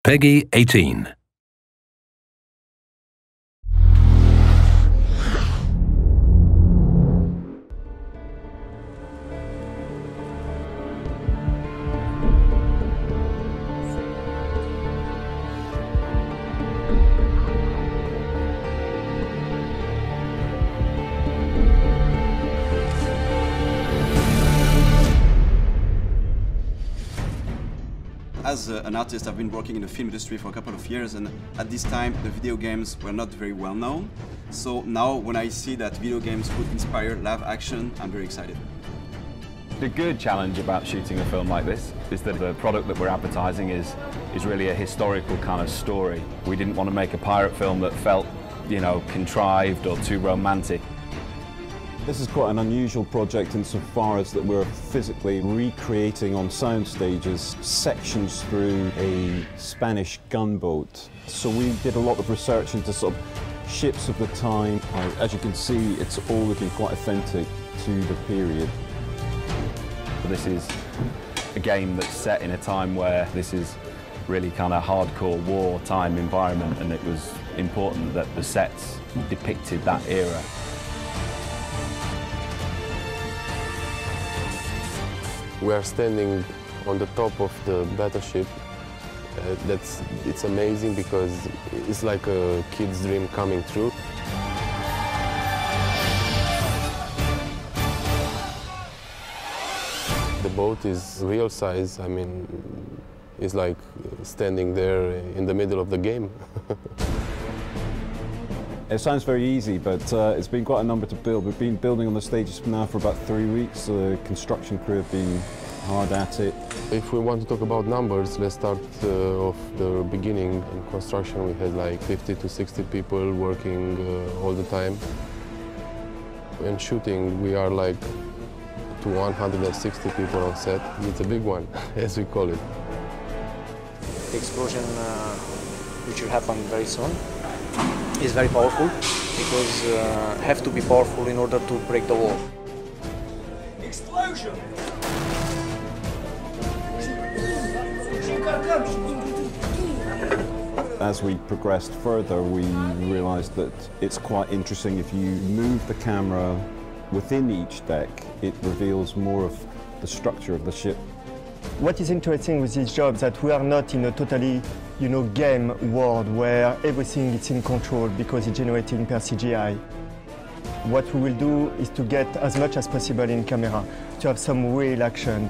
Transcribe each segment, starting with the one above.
Peggy 18. As an artist, I've been working in the film industry for a couple of years, and at this time the video games were not very well known. So now when I see that video games could inspire live action, I'm very excited. The good challenge about shooting a film like this is that the product that we're advertising is really a historical kind of story. We didn't want to make a pirate film that felt, contrived or too romantic. This is quite an unusual project insofar as that we're physically recreating on sound stages sections through a Spanish gunboat. So we did a lot of research into sort of ships of the time. As you can see, it's all looking quite authentic to the period. This is a game that's set in a time where this is really kind of hardcore wartime environment, and it was important that the sets depicted that era. We are standing on the top of the battleship. It's amazing because it's like a kid's dream coming true. The boat is real size. I mean, it's like standing there in the middle of the game. It sounds very easy, but it's been quite a number to build. We've been building on the stages now for about 3 weeks. The construction crew have been hard at it. If we want to talk about numbers, let's start off the beginning. In construction, we had like 50 to 60 people working all the time. In shooting, we are like to 160 people on set. It's a big one, as we call it. The explosion, which will happen very soon, is very powerful because have to be powerful in order to break the wall. Explosion! As we progressed further, we realized that it's quite interesting if you move the camera within each deck, it reveals more of the structure of the ship. What is interesting with this job is that we are not in a totally, game world where everything is in control because it's generated per CGI. What we will do is to get as much as possible in camera, to have some real action.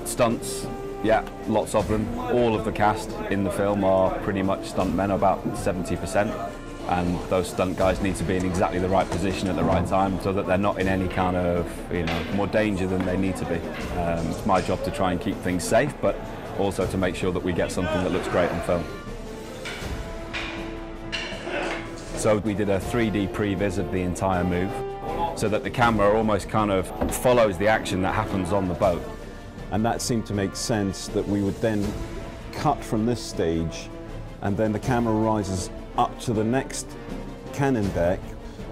Stunts, yeah, lots of them. All of the cast in the film are pretty much stuntmen, about 70%. And those stunt guys need to be in exactly the right position at the right time so that they're not in any kind of, more danger than they need to be. It's my job to try and keep things safe, but also to make sure that we get something that looks great on film. So we did a 3D previs of the entire move so that the camera almost kind of follows the action that happens on the boat. And that seemed to make sense that we would then cut from this stage and then the camera rises up to the next cannon deck,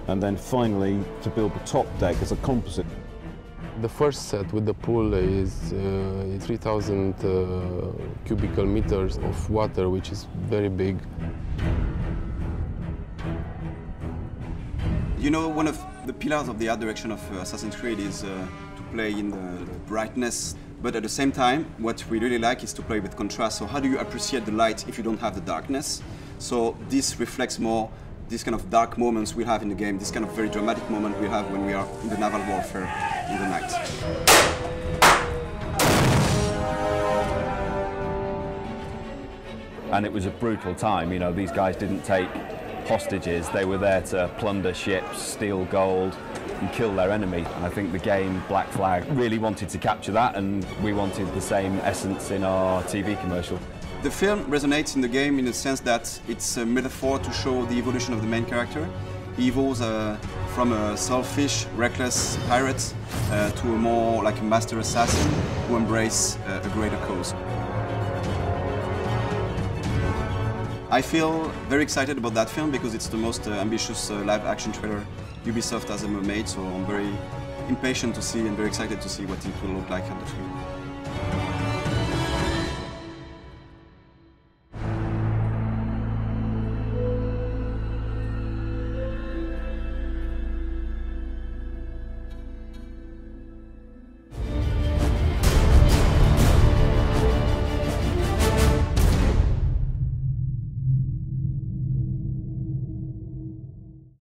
and then finally to build the top deck as a composite. The first set with the pool is 3,000 cubical meters of water, which is very big. One of the pillars of the art direction of Assassin's Creed is to play in the brightness, but at the same time, what we really like is to play with contrast. So how do you appreciate the light if you don't have the darkness? So this reflects more this kind of dark moments we have in the game, this kind of very dramatic moment we have when we are in the naval warfare in the night. And it was a brutal time, these guys didn't take hostages, they were there to plunder ships, steal gold and kill their enemy. And I think the game Black Flag really wanted to capture that, and we wanted the same essence in our TV commercial. The film resonates in the game in the sense that it's a metaphor to show the evolution of the main character. He evolves from a selfish, reckless pirate to a more like a master assassin who embraces a greater cause. I feel very excited about that film because it's the most ambitious live-action trailer Ubisoft has ever made, so I'm very impatient to see and very excited to see what it will look like on the screen.